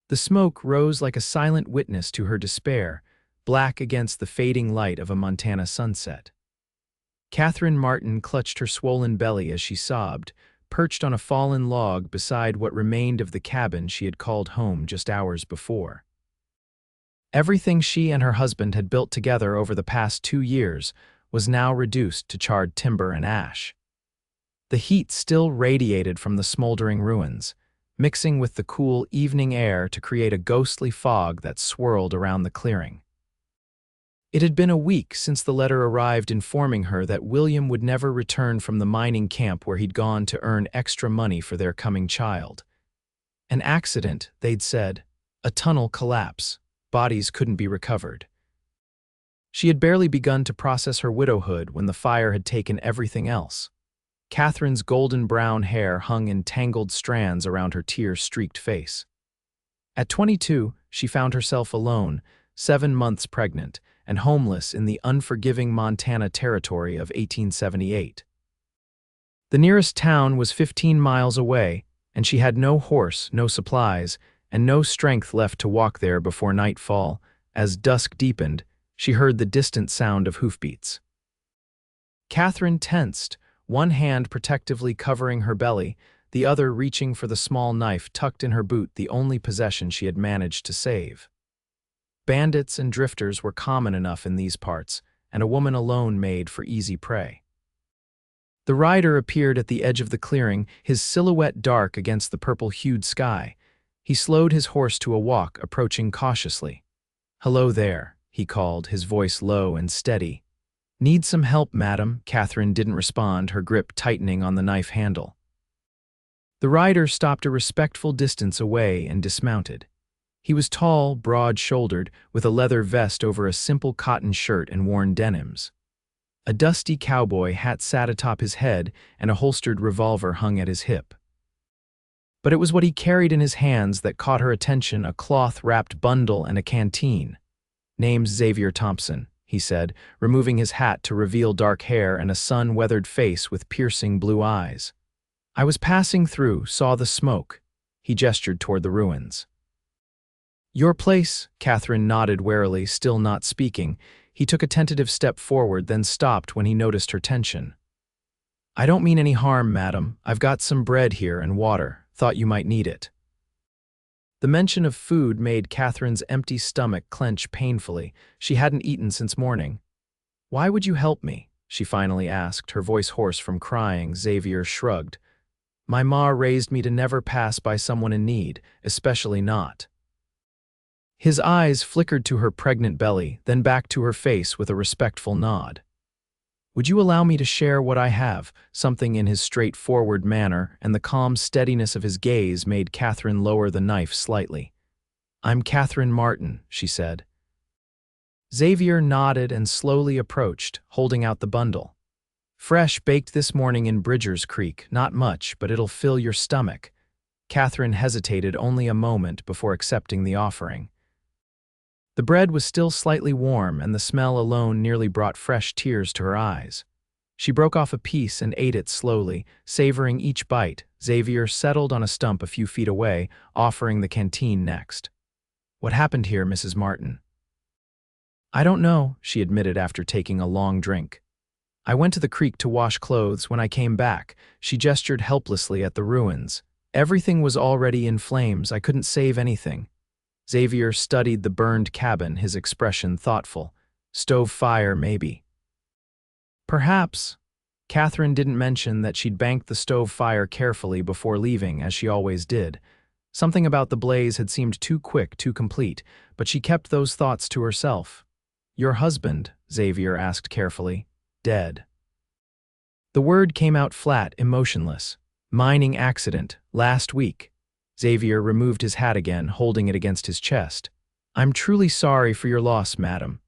The smoke rose like a silent witness to her despair, black against the fading light of a Montana sunset. Katherine Martin clutched her swollen belly as she sobbed, perched on a fallen log beside what remained of the cabin she had called home just hours before. Everything she and her husband had built together over the past 2 years was now reduced to charred timber and ash. The heat still radiated from the smoldering ruins, mixing with the cool evening air to create a ghostly fog that swirled around the clearing. It had been a week since the letter arrived informing her that William would never return from the mining camp where he'd gone to earn extra money for their coming child. An accident, they'd said, a tunnel collapse, bodies couldn't be recovered. She had barely begun to process her widowhood when the fire had taken everything else. Catherine's golden brown hair hung in tangled strands around her tear-streaked face. At 22, she found herself alone, 7 months pregnant, and homeless in the unforgiving Montana territory of 1878. The nearest town was 15 miles away, and she had no horse, no supplies, and no strength left to walk there before nightfall. As dusk deepened, she heard the distant sound of hoofbeats. Katherine tensed, one hand protectively covering her belly, the other reaching for the small knife tucked in her boot, the only possession she had managed to save. Bandits and drifters were common enough in these parts, and a woman alone made for easy prey. The rider appeared at the edge of the clearing, his silhouette dark against the purple-hued sky. He slowed his horse to a walk, approaching cautiously. "Hello there," he called, his voice low and steady. "Need some help, madam?" Katherine didn't respond, her grip tightening on the knife handle. The rider stopped a respectful distance away and dismounted. He was tall, broad-shouldered, with a leather vest over a simple cotton shirt and worn denims. A dusty cowboy hat sat atop his head, and a holstered revolver hung at his hip. But it was what he carried in his hands that caught her attention, a cloth-wrapped bundle and a canteen. "Name's Xavier Thompson," he said, removing his hat to reveal dark hair and a sun-weathered face with piercing blue eyes. "I was passing through, saw the smoke." He gestured toward the ruins. "Your place?" Katherine nodded warily, still not speaking. He took a tentative step forward, then stopped when he noticed her tension. "I don't mean any harm, madam. I've got some bread here and water. Thought you might need it." The mention of food made Katherine's empty stomach clench painfully. She hadn't eaten since morning. "Why would you help me?" she finally asked, her voice hoarse from crying. Xavier shrugged. "My ma raised me to never pass by someone in need, especially not." His eyes flickered to her pregnant belly, then back to her face with a respectful nod. "Would you allow me to share what I have?" Something in his straightforward manner and the calm steadiness of his gaze made Katherine lower the knife slightly. "I'm Katherine Martin," she said. Xavier nodded and slowly approached, holding out the bundle. "Fresh, baked this morning in Bridgers Creek. Not much, but it'll fill your stomach." Katherine hesitated only a moment before accepting the offering. The bread was still slightly warm, and the smell alone nearly brought fresh tears to her eyes. She broke off a piece and ate it slowly, savoring each bite. Xavier settled on a stump a few feet away, offering the canteen next. "What happened here, Mrs. Martin?" "I don't know," she admitted after taking a long drink. "I went to the creek to wash clothes. When I came back," she gestured helplessly at the ruins. "Everything was already in flames. I couldn't save anything." Xavier studied the burned cabin, his expression thoughtful. "Stove fire, maybe." "Perhaps." Katherine didn't mention that she'd banked the stove fire carefully before leaving, as she always did. Something about the blaze had seemed too quick, too complete, but she kept those thoughts to herself. "Your husband," Xavier asked carefully, "dead?" The word came out flat, emotionless. "Mining accident, last week." Xavier removed his hat again, holding it against his chest. "I'm truly sorry for your loss, madam."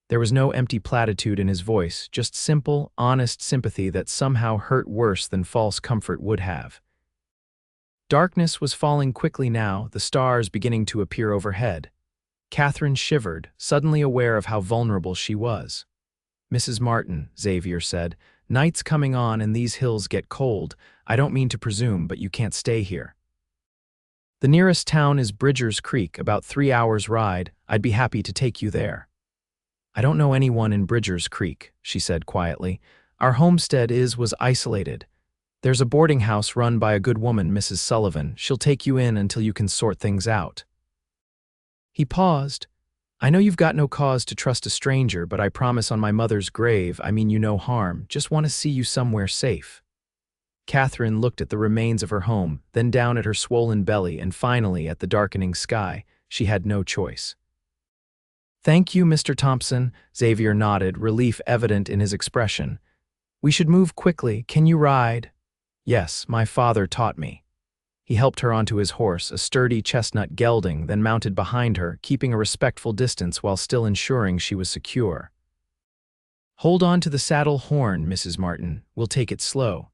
There was no empty platitude in his voice, just simple, honest sympathy that somehow hurt worse than false comfort would have. Darkness was falling quickly now, the stars beginning to appear overhead. Katherine shivered, suddenly aware of how vulnerable she was. "Mrs. Martin," Xavier said, "night's coming on and these hills get cold. I don't mean to presume, but you can't stay here." The nearest town is Bridgers Creek, about 3 hours' ride. I'd be happy to take you there. I don't know anyone in Bridgers Creek, she said quietly. Our homestead was isolated. There's a boarding house run by a good woman, Mrs. Sullivan. She'll take you in until you can sort things out. He paused. I know you've got no cause to trust a stranger, but I promise on my mother's grave, I mean you no harm. Just want to see you somewhere safe. Katherine looked at the remains of her home, then down at her swollen belly, and finally at the darkening sky. She had no choice. Thank you, Mr. Thompson, Xavier nodded, relief evident in his expression. We should move quickly. Can you ride? Yes, my father taught me. He helped her onto his horse, a sturdy chestnut gelding, then mounted behind her, keeping a respectful distance while still ensuring she was secure. Hold on to the saddle horn, Mrs. Martin. We'll take it slow.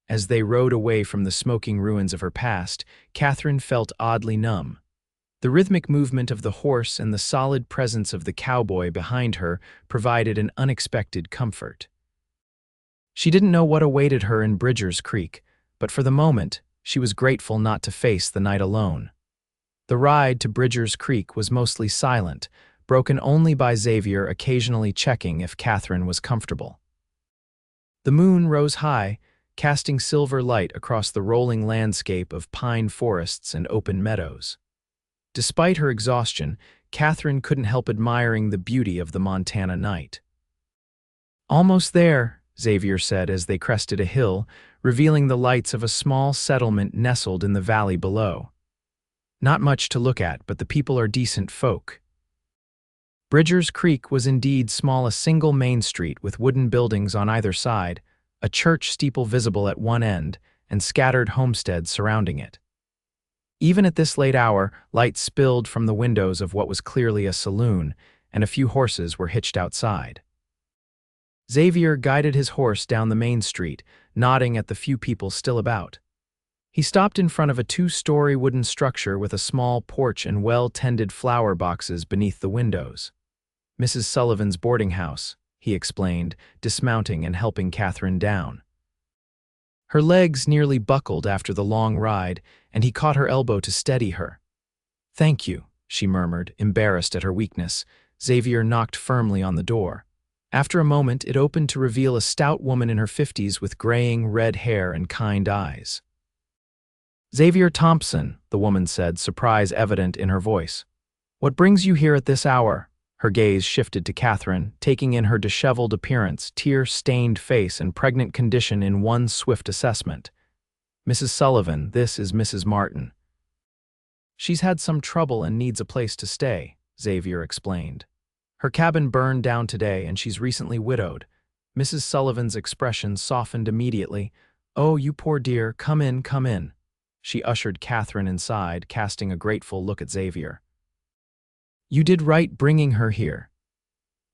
As they rode away from the smoking ruins of her past, Katherine felt oddly numb. The rhythmic movement of the horse and the solid presence of the cowboy behind her provided an unexpected comfort. She didn't know what awaited her in Bridgers Creek, but for the moment, she was grateful not to face the night alone. The ride to Bridgers Creek was mostly silent, broken only by Xavier occasionally checking if Katherine was comfortable. The moon rose high, casting silver light across the rolling landscape of pine forests and open meadows. Despite her exhaustion, Katherine couldn't help admiring the beauty of the Montana night. Almost there, Xavier said as they crested a hill, revealing the lights of a small settlement nestled in the valley below. Not much to look at, but the people are decent folk. Bridgers Creek was indeed small, a single main street with wooden buildings on either side, a church steeple visible at one end, and scattered homesteads surrounding it. Even at this late hour, light spilled from the windows of what was clearly a saloon, and a few horses were hitched outside. Xavier guided his horse down the main street, nodding at the few people still about. He stopped in front of a 2-story wooden structure with a small porch and well-tended flower boxes beneath the windows. Mrs. Sullivan's boarding house, he explained, dismounting and helping Katherine down. Her legs nearly buckled after the long ride, and he caught her elbow to steady her. Thank you, she murmured, embarrassed at her weakness. Xavier knocked firmly on the door. After a moment, it opened to reveal a stout woman in her 50s with graying red hair and kind eyes. Xavier Thompson, the woman said, surprise evident in her voice. What brings you here at this hour? Her gaze shifted to Katherine, taking in her disheveled appearance, tear-stained face, and pregnant condition in one swift assessment. Mrs. Sullivan, this is Mrs. Martin. She's had some trouble and needs a place to stay, Xavier explained. Her cabin burned down today and she's recently widowed. Mrs. Sullivan's expression softened immediately. Oh, you poor dear, come in, come in. She ushered Katherine inside, casting a grateful look at Xavier. You did right bringing her here.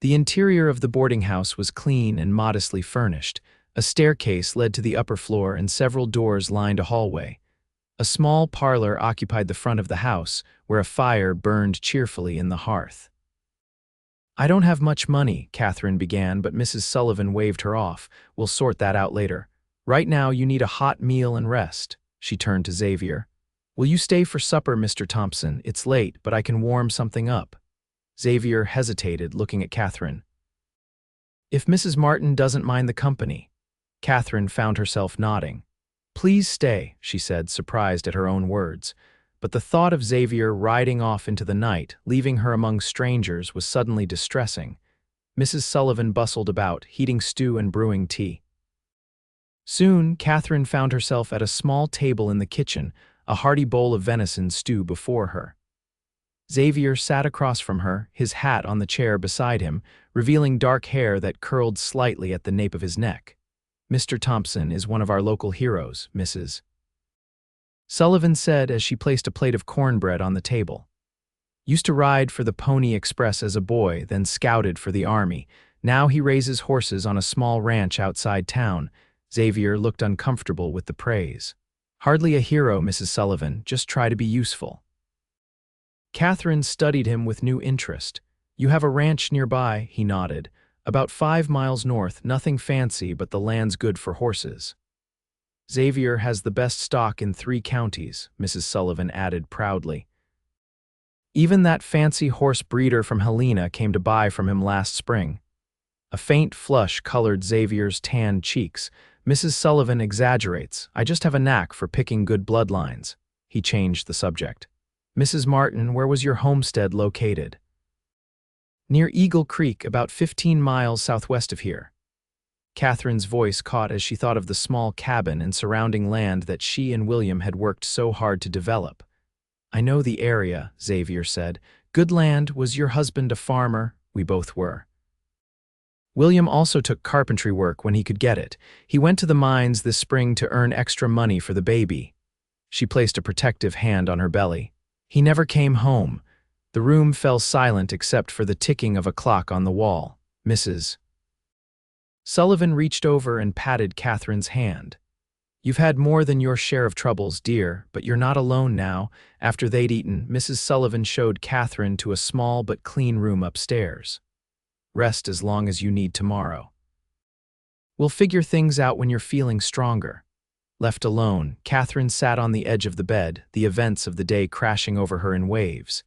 The interior of the boarding house was clean and modestly furnished. A staircase led to the upper floor and several doors lined a hallway. A small parlor occupied the front of the house, where a fire burned cheerfully in the hearth. I don't have much money, Katherine began, but Mrs. Sullivan waved her off. We'll sort that out later. Right now you need a hot meal and rest. She turned to Xavier. Will you stay for supper, Mr. Thompson? It's late, but I can warm something up. Xavier hesitated, looking at Katherine. If Mrs. Martin doesn't mind the company. Katherine found herself nodding. Please stay, she said, surprised at her own words. But the thought of Xavier riding off into the night, leaving her among strangers, was suddenly distressing. Mrs. Sullivan bustled about, heating stew and brewing tea. Soon, Katherine found herself at a small table in the kitchen, a hearty bowl of venison stew before her. Xavier sat across from her, his hat on the chair beside him, revealing dark hair that curled slightly at the nape of his neck. Mr. Thompson is one of our local heroes, Mrs. Sullivan said as she placed a plate of cornbread on the table. Used to ride for the Pony Express as a boy, then scouted for the army. Now he raises horses on a small ranch outside town. Xavier looked uncomfortable with the praise. Hardly a hero, Mrs. Sullivan, just try to be useful. Katherine studied him with new interest. You have a ranch nearby, he nodded. About 5 miles north, nothing fancy, but the land's good for horses. Xavier has the best stock in 3 counties, Mrs. Sullivan added proudly. Even that fancy horse breeder from Helena came to buy from him last spring. A faint flush colored Xavier's tanned cheeks. Mrs. Sullivan exaggerates. I just have a knack for picking good bloodlines. He changed the subject. Mrs. Martin, where was your homestead located? Near Eagle Creek, about 15 miles southwest of here. Catherine's voice caught as she thought of the small cabin and surrounding land that she and William had worked so hard to develop. I know the area, Xavier said. Good land. Was your husband a farmer? We both were. William also took carpentry work when he could get it. He went to the mines this spring to earn extra money for the baby. She placed a protective hand on her belly. He never came home. The room fell silent except for the ticking of a clock on the wall. Mrs. Sullivan reached over and patted Catherine's hand. You've had more than your share of troubles, dear, but you're not alone now. After they'd eaten, Mrs. Sullivan showed Catherine to a small but clean room upstairs. Rest as long as you need tomorrow. We'll figure things out when you're feeling stronger. Left alone, Catherine sat on the edge of the bed, the events of the day crashing over her in waves.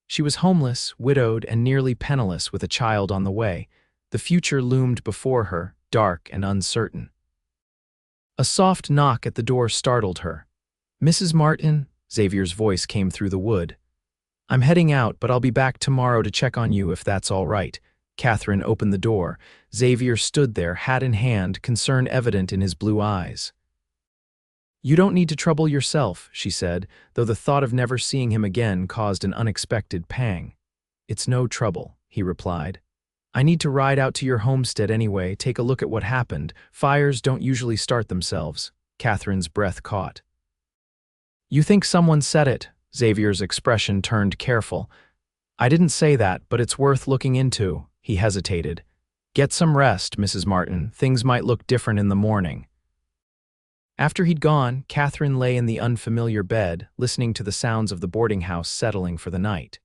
She was homeless, widowed, and nearly penniless with a child on the way. The future loomed before her, dark and uncertain. A soft knock at the door startled her. Mrs. Martin, Xavier's voice came through the wood. I'm heading out, but I'll be back tomorrow to check on you if that's all right. Catherine opened the door. Xavier stood there, hat in hand, concern evident in his blue eyes. You don't need to trouble yourself, she said, though the thought of never seeing him again caused an unexpected pang. It's no trouble, he replied. I need to ride out to your homestead anyway, take a look at what happened. Fires don't usually start themselves. Catherine's breath caught. You think someone said it? Xavier's expression turned careful. I didn't say that, but it's worth looking into. He hesitated. Get some rest, Mrs. Martin. Things might look different in the morning. After he'd gone, Catherine lay in the unfamiliar bed, listening to the sounds of the boarding house settling for the night.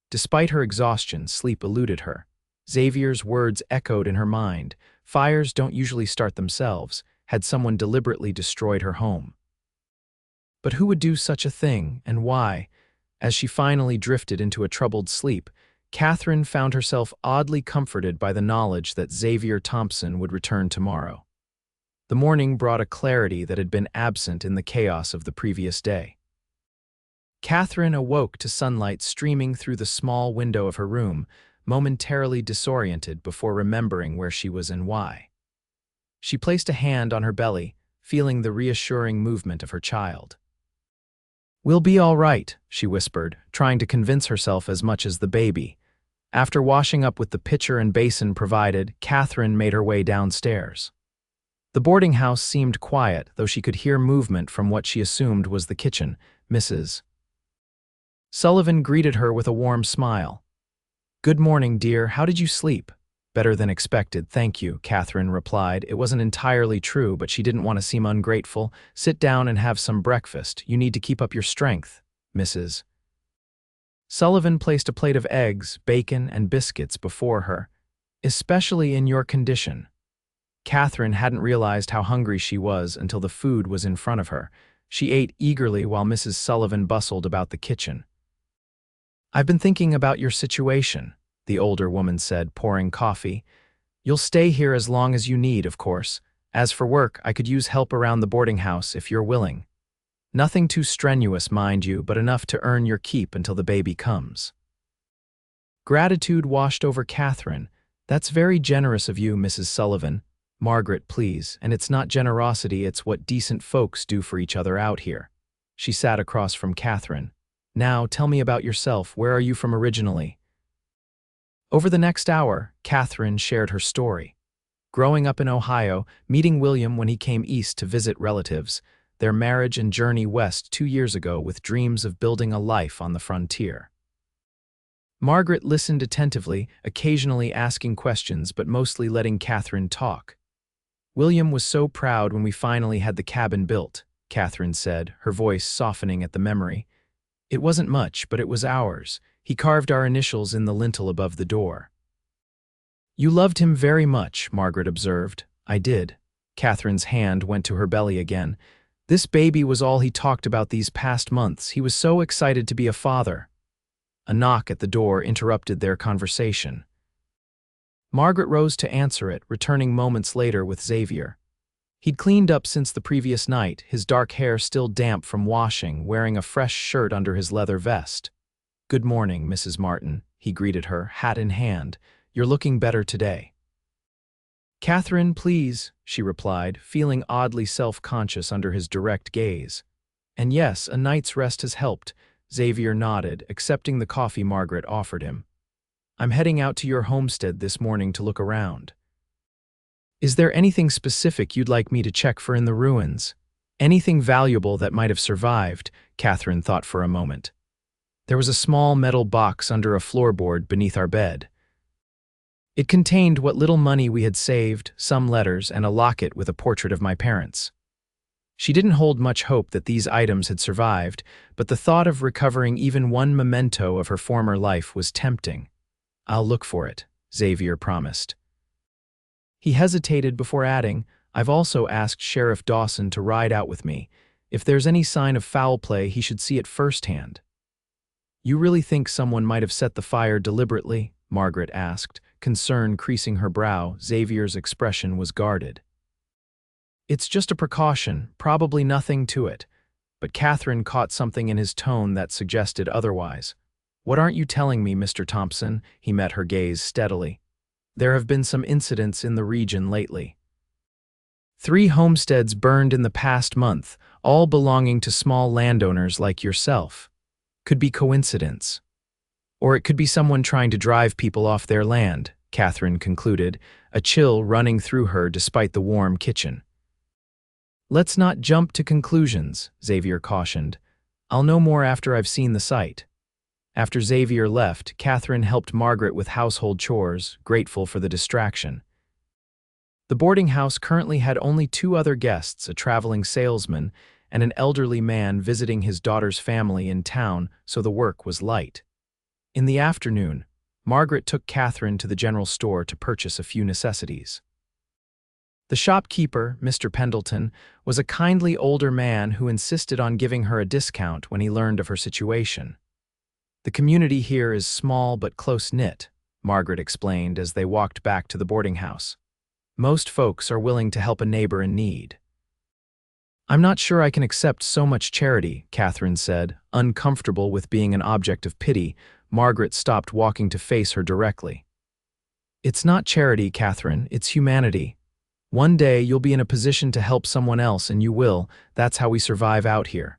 Despite her exhaustion, sleep eluded her. Xavier's words echoed in her mind. Fires don't usually start themselves. Had someone deliberately destroyed her home? But who would do such a thing, and why? As she finally drifted into a troubled sleep, Catherine found herself oddly comforted by the knowledge that Xavier Thompson would return tomorrow. The morning brought a clarity that had been absent in the chaos of the previous day. Catherine awoke to sunlight streaming through the small window of her room, momentarily disoriented before remembering where she was and why. She placed a hand on her belly, feeling the reassuring movement of her child. We'll be all right, she whispered, trying to convince herself as much as the baby. After washing up with the pitcher and basin provided, Catherine made her way downstairs. The boarding house seemed quiet, though she could hear movement from what she assumed was the kitchen. Mrs. Sullivan greeted her with a warm smile. Good morning, dear. How did you sleep? Better than expected, thank you, Catherine replied. It wasn't entirely true, but she didn't want to seem ungrateful. Sit down and have some breakfast. You need to keep up your strength, Mrs. Sullivan placed a plate of eggs, bacon, and biscuits before her. Especially in your condition. Catherine hadn't realized how hungry she was until the food was in front of her. She ate eagerly while Mrs. Sullivan bustled about the kitchen. I've been thinking about your situation, the older woman said, pouring coffee. You'll stay here as long as you need, of course. As for work, I could use help around the boarding house if you're willing. Nothing too strenuous, mind you, but enough to earn your keep until the baby comes. Gratitude washed over Catherine. That's very generous of you, Mrs. Sullivan. Margaret, please, and it's not generosity, it's what decent folks do for each other out here. She sat across from Catherine. Now, tell me about yourself. Where are you from originally? Over the next hour, Catherine shared her story. Growing up in Ohio, meeting William when he came east to visit relatives, their marriage and journey west 2 years ago with dreams of building a life on the frontier. Margaret listened attentively, occasionally asking questions but mostly letting Catherine talk. William was so proud when we finally had the cabin built, Catherine said, her voice softening at the memory. It wasn't much, but it was ours. He carved our initials in the lintel above the door. You loved him very much, Margaret observed. I did. Catherine's hand went to her belly again. This baby was all he talked about these past months. He was so excited to be a father. A knock at the door interrupted their conversation. Margaret rose to answer it, returning moments later with Xavier. He'd cleaned up since the previous night, his dark hair still damp from washing, wearing a fresh shirt under his leather vest. "Good morning, Mrs. Martin," he greeted her, hat in hand. "You're looking better today." "Katherine, please," she replied, feeling oddly self-conscious under his direct gaze. "And yes, a night's rest has helped," Xavier nodded, accepting the coffee Margaret offered him. "I'm heading out to your homestead this morning to look around." "Is there anything specific you'd like me to check for in the ruins? Anything valuable that might have survived?" Katherine thought for a moment. There was a small metal box under a floorboard beneath our bed. It contained what little money we had saved, some letters, and a locket with a portrait of my parents. She didn't hold much hope that these items had survived, but the thought of recovering even one memento of her former life was tempting. "I'll look for it," Xavier promised. He hesitated before adding, "I've also asked Sheriff Dawson to ride out with me. If there's any sign of foul play, he should see it firsthand." "You really think someone might have set the fire deliberately?" Margaret asked, concern creasing her brow. Xavier's expression was guarded. "It's just a precaution, probably nothing to it." But Katherine caught something in his tone that suggested otherwise. "What aren't you telling me, Mr. Thompson?" He met her gaze steadily. "There have been some incidents in the region lately. 3 homesteads burned in the past month, all belonging to small landowners like yourself. Could be coincidence. Or it could be someone trying to drive people off their land," Katherine concluded, a chill running through her despite the warm kitchen. "Let's not jump to conclusions," Xavier cautioned. "I'll know more after I've seen the site." After Xavier left, Katherine helped Margaret with household chores, grateful for the distraction. The boarding house currently had only 2 other guests, a traveling salesman and an elderly man visiting his daughter's family in town, so the work was light. In the afternoon, Margaret took Katherine to the general store to purchase a few necessities. The shopkeeper, Mr. Pendleton, was a kindly older man who insisted on giving her a discount when he learned of her situation. "The community here is small but close-knit," Margaret explained as they walked back to the boarding house. "Most folks are willing to help a neighbor in need." "I'm not sure I can accept so much charity," Katherine said, uncomfortable with being an object of pity. Margaret stopped walking to face her directly. "It's not charity, Katherine, it's humanity. One day you'll be in a position to help someone else, and you will. That's how we survive out here."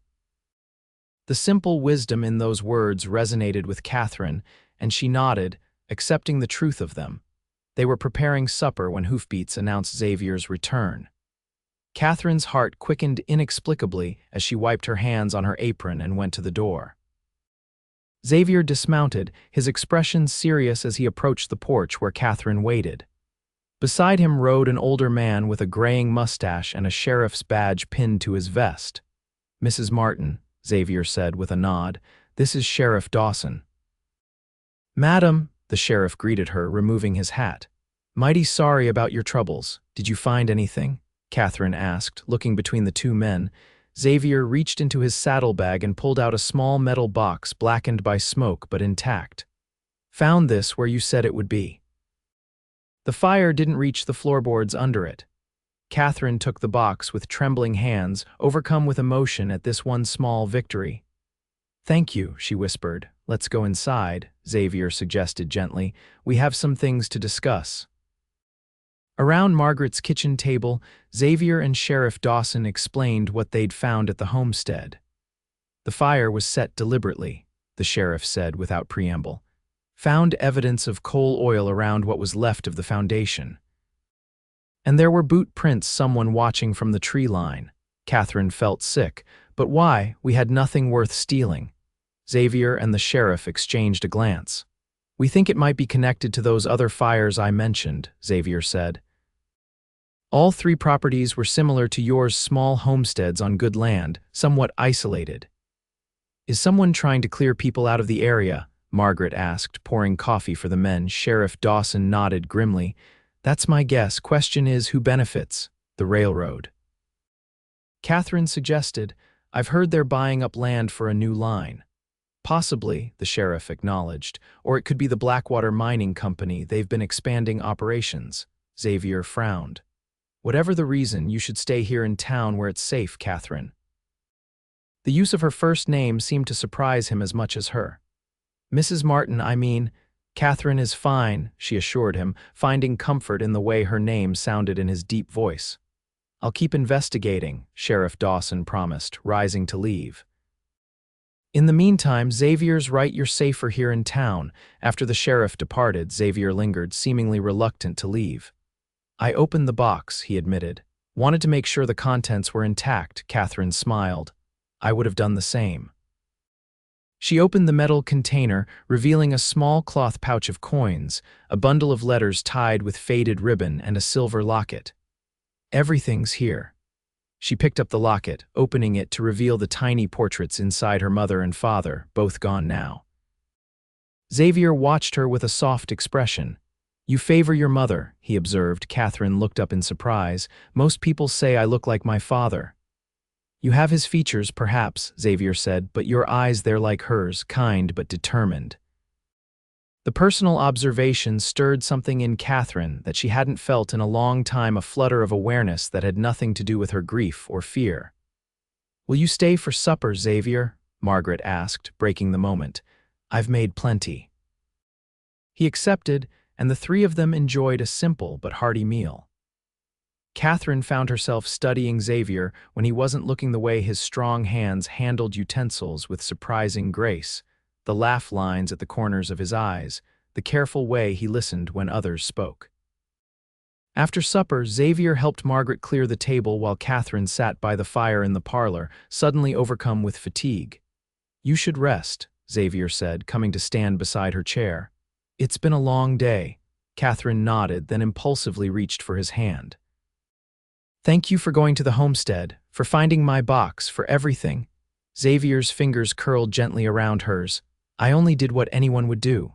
The simple wisdom in those words resonated with Katherine, and she nodded, accepting the truth of them. They were preparing supper when hoofbeats announced Xavier's return. Katherine's heart quickened inexplicably as she wiped her hands on her apron and went to the door. Xavier dismounted, his expression serious as he approached the porch where Katherine waited. Beside him rode an older man with a graying mustache and a sheriff's badge pinned to his vest. "Mrs. Martin," Xavier said with a nod, "this is Sheriff Dawson." "Madam," the sheriff greeted her, removing his hat. "Mighty sorry about your troubles. Did you find anything?" Katherine asked, looking between the 2 men. Xavier reached into his saddlebag and pulled out a small metal box blackened by smoke but intact. "Found this where you said it would be." The fire didn't reach the floorboards under it. Katherine took the box with trembling hands, overcome with emotion at this one small victory. "Thank you," she whispered. "Let's go inside," Xavier suggested gently. "We have some things to discuss." Around Margaret's kitchen table, Xavier and Sheriff Dawson explained what they'd found at the homestead. "The fire was set deliberately," the sheriff said without preamble. "Found evidence of coal oil around what was left of the foundation. And there were boot prints, someone watching from the tree line." Katherine felt sick. "But why? We had nothing worth stealing." Xavier and the sheriff exchanged a glance. "We think it might be connected to those other fires I mentioned," Xavier said. "All 3 properties were similar to yours, small homesteads on good land, somewhat isolated." "Is someone trying to clear people out of the area?" Margaret asked, pouring coffee for the men. Sheriff Dawson nodded grimly. "That's my guess. Question is, who benefits? The railroad." Katherine suggested, "I've heard they're buying up land for a new line." "Possibly," the sheriff acknowledged, "or it could be the Blackwater Mining Company. They've been expanding operations." Xavier frowned. "Whatever the reason, you should stay here in town where it's safe, Katherine." The use of her first name seemed to surprise him as much as her. "Mrs. Martin, I mean, Katherine is fine," she assured him, finding comfort in the way her name sounded in his deep voice. "I'll keep investigating," Sheriff Dawson promised, rising to leave. "In the meantime, Xavier's right, you're safer here in town." After the sheriff departed, Xavier lingered, seemingly reluctant to leave. "I opened the box," he admitted. "Wanted to make sure the contents were intact." Katherine smiled. "I would have done the same." She opened the metal container, revealing a small cloth pouch of coins, a bundle of letters tied with faded ribbon, and a silver locket. "Everything's here." She picked up the locket, opening it to reveal the tiny portraits inside her mother and father, both gone now. Xavier watched her with a soft expression. "You favor your mother," he observed. Katherine looked up in surprise. "Most people say I look like my father." "You have his features, perhaps," Xavier said, "but your eyes, they're like hers, kind but determined." The personal observation stirred something in Katherine that she hadn't felt in a long time, a flutter of awareness that had nothing to do with her grief or fear. "Will you stay for supper, Xavier?" Margaret asked, breaking the moment. "I've made plenty." He accepted, and the three of them enjoyed a simple but hearty meal. Katherine found herself studying Xavier when he wasn't looking, the way his strong hands handled utensils with surprising grace, the laugh lines at the corners of his eyes, the careful way he listened when others spoke. After supper, Xavier helped Margaret clear the table while Katherine sat by the fire in the parlor, suddenly overcome with fatigue. "You should rest," Xavier said, coming to stand beside her chair. "It's been a long day." Katherine nodded, then impulsively reached for his hand. "Thank you for going to the homestead, for finding my box, for everything." Xavier's fingers curled gently around hers. "I only did what anyone would do."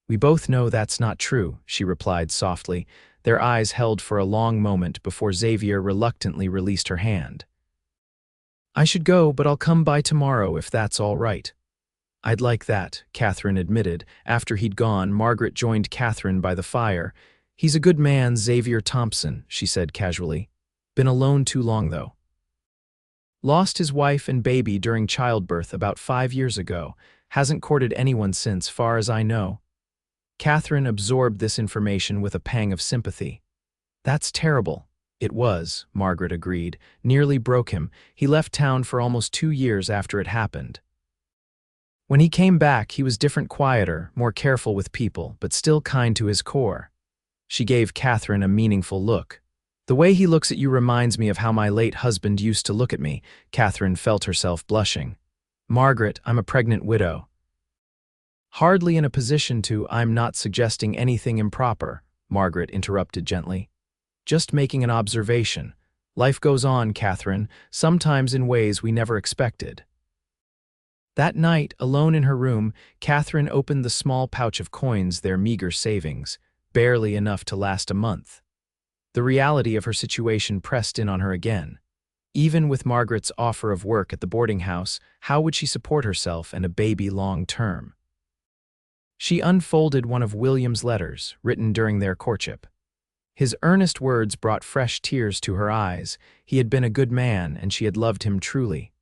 "We both know that's not true," she replied softly. Their eyes held for a long moment before Xavier reluctantly released her hand. "I should go, but I'll come by tomorrow if that's all right." "I'd like that," Katherine admitted. After he'd gone, Margaret joined Katherine by the fire. "He's a good man, Xavier Thompson," she said casually. "Been alone too long, though. Lost his wife and baby during childbirth about 5 years ago. Hasn't courted anyone since, far as I know." Katherine absorbed this information with a pang of sympathy. "That's terrible." "It was," Margaret agreed. "Nearly broke him. He left town for almost 2 years after it happened. When he came back, he was different, quieter, more careful with people, but still kind to his core." She gave Katherine a meaningful look. "The way he looks at you reminds me of how my late husband used to look at me." Katherine felt herself blushing. "Margaret, I'm a pregnant widow." "Hardly in a position to—" "I'm not suggesting anything improper," Margaret interrupted gently. "Just making an observation. Life goes on, Katherine, sometimes in ways we never expected." That night, alone in her room, Katherine opened the small pouch of coins, their meager savings, barely enough to last a month. The reality of her situation pressed in on her again. Even with Margaret's offer of work at the boarding house, how would she support herself and a baby long term? She unfolded one of William's letters, written during their courtship. His earnest words brought fresh tears to her eyes. He had been a good man, and she had loved him truly.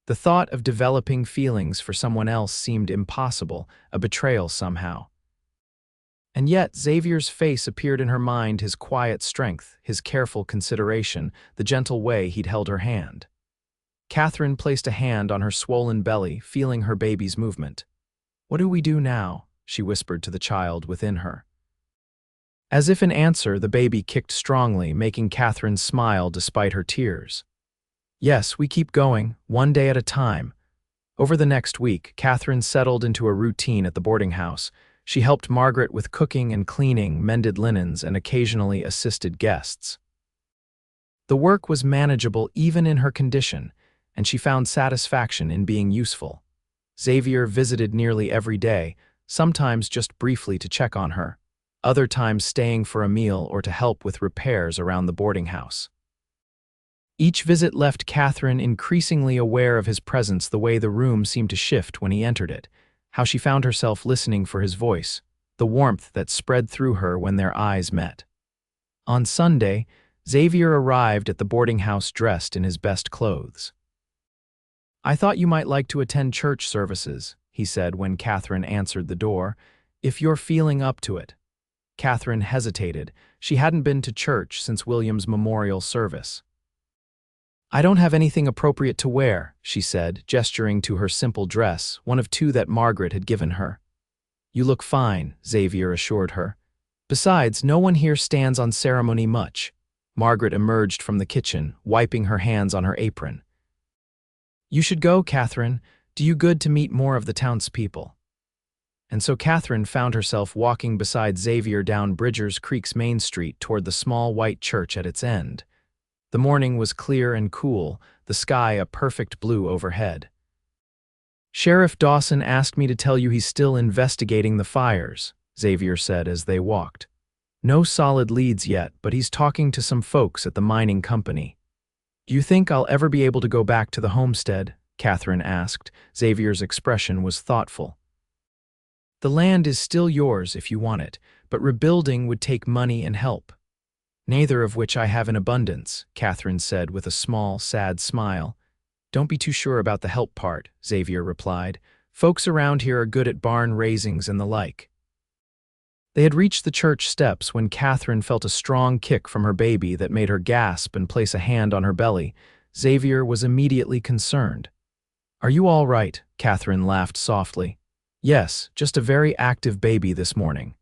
The thought of developing feelings for someone else seemed impossible, a betrayal somehow. And yet Xavier's face appeared in her mind, his quiet strength, his careful consideration, the gentle way he'd held her hand. Katherine placed a hand on her swollen belly, feeling her baby's movement. "What do we do now?" she whispered to the child within her. As if in answer, the baby kicked strongly, making Katherine smile despite her tears. "Yes, we keep going, one day at a time." Over the next week, Katherine settled into a routine at the boarding house. She helped Margaret with cooking and cleaning, mended linens, and occasionally assisted guests. The work was manageable even in her condition, and she found satisfaction in being useful. Xavier visited nearly every day, sometimes just briefly to check on her, other times staying for a meal or to help with repairs around the boarding house. Each visit left Catherine increasingly aware of his presence, the way the room seemed to shift when he entered it, how she found herself listening for his voice, the warmth that spread through her when their eyes met. On Sunday, Xavier arrived at the boarding house dressed in his best clothes. "I thought you might like to attend church services," he said when Catherine answered the door, "if you're feeling up to it." Catherine hesitated. She hadn't been to church since William's memorial service. "I don't have anything appropriate to wear," she said, gesturing to her simple dress, one of two that Margaret had given her. "You look fine," Xavier assured her. "Besides, no one here stands on ceremony much." Margaret emerged from the kitchen, wiping her hands on her apron. "You should go, Catherine. Do you good to meet more of the townspeople." And so Catherine found herself walking beside Xavier down Bridgers Creek's Main Street toward the small white church at its end. The morning was clear and cool, the sky a perfect blue overhead. "Sheriff Dawson asked me to tell you he's still investigating the fires," Xavier said as they walked. "No solid leads yet, but he's talking to some folks at the mining company." "Do you think I'll ever be able to go back to the homestead?" Catherine asked. Xavier's expression was thoughtful. "The land is still yours if you want it, but rebuilding would take money and help." "Neither of which I have in abundance," Catherine said with a small, sad smile. "Don't be too sure about the help part," Xavier replied. "Folks around here are good at barn raisings and the like." They had reached the church steps when Catherine felt a strong kick from her baby that made her gasp and place a hand on her belly. Xavier was immediately concerned. "Are you all right?" Catherine laughed softly. "Yes, just a very active baby this morning."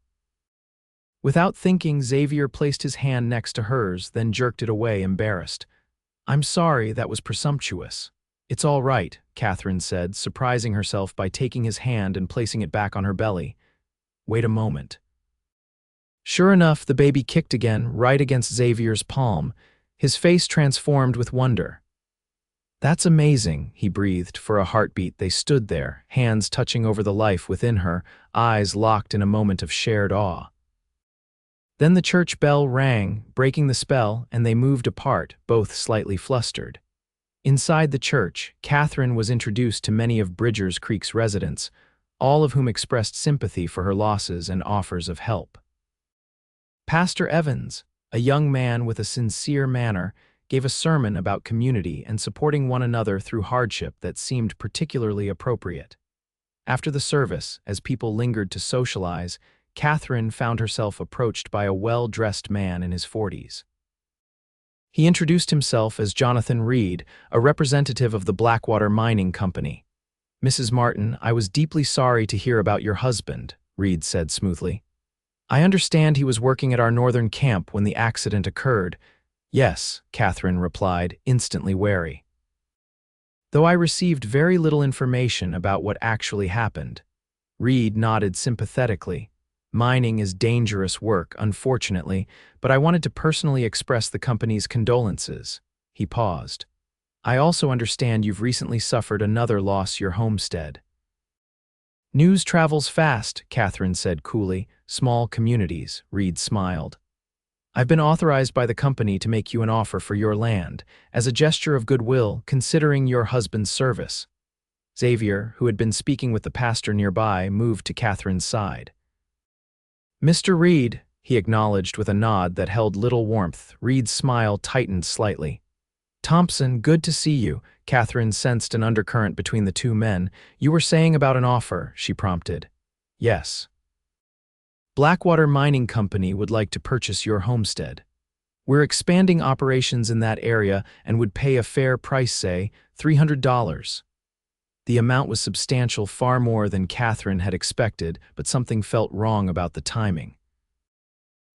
Without thinking, Xavier placed his hand next to hers, then jerked it away, embarrassed. "I'm sorry, that was presumptuous." "It's all right," Catherine said, surprising herself by taking his hand and placing it back on her belly. "Wait a moment." Sure enough, the baby kicked again, right against Xavier's palm. His face transformed with wonder. "That's amazing," he breathed. For a heartbeat, they stood there, hands touching over the life within her, eyes locked in a moment of shared awe. Then the church bell rang, breaking the spell, and they moved apart, both slightly flustered. Inside the church, Catherine was introduced to many of Bridgers Creek's residents, all of whom expressed sympathy for her losses and offers of help. Pastor Evans, a young man with a sincere manner, gave a sermon about community and supporting one another through hardship that seemed particularly appropriate. After the service, as people lingered to socialize, Catherine found herself approached by a well-dressed man in his 40s. He introduced himself as Jonathan Reed, a representative of the Blackwater Mining Company. "Mrs. Martin, I was deeply sorry to hear about your husband," Reed said smoothly. "I understand he was working at our northern camp when the accident occurred." "Yes," Catherine replied, instantly wary. "Though I received very little information about what actually happened." Reed nodded sympathetically. "Mining is dangerous work, unfortunately, but I wanted to personally express the company's condolences." He paused. "I also understand you've recently suffered another loss, your homestead." "News travels fast," Catherine said coolly. "Small communities," Reed smiled. "I've been authorized by the company to make you an offer for your land, as a gesture of goodwill, considering your husband's service." Xavier, who had been speaking with the pastor nearby, moved to Catherine's side. "Mr. Reed," he acknowledged with a nod that held little warmth. Reed's smile tightened slightly. "Thompson, good to see you." Catherine sensed an undercurrent between the two men. "You were saying about an offer," she prompted. "Yes. Blackwater Mining Company would like to purchase your homestead. We're expanding operations in that area and would pay a fair price, say, $300. The amount was substantial, far more than Catherine had expected, but something felt wrong about the timing.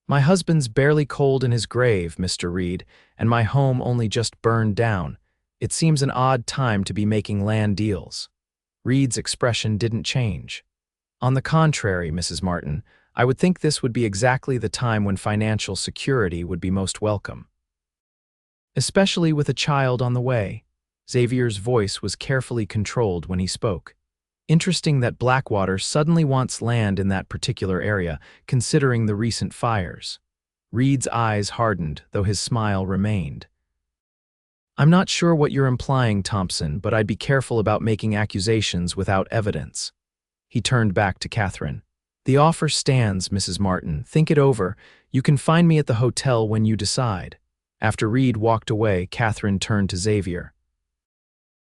"My husband's barely cold in his grave, Mr. Reed, and my home only just burned down. It seems an odd time to be making land deals." Reed's expression didn't change. "On the contrary, Mrs. Martin, I would think this would be exactly the time when financial security would be most welcome. Especially with a child on the way." Xavier's voice was carefully controlled when he spoke. "Interesting that Blackwater suddenly wants land in that particular area, considering the recent fires." Reed's eyes hardened, though his smile remained. I'm not sure what you're implying, Thompson, but I'd be careful about making accusations without evidence. He turned back to Katherine. The offer stands, Mrs. Martin. Think it over. You can find me at the hotel when you decide. After Reed walked away, Katherine turned to Xavier.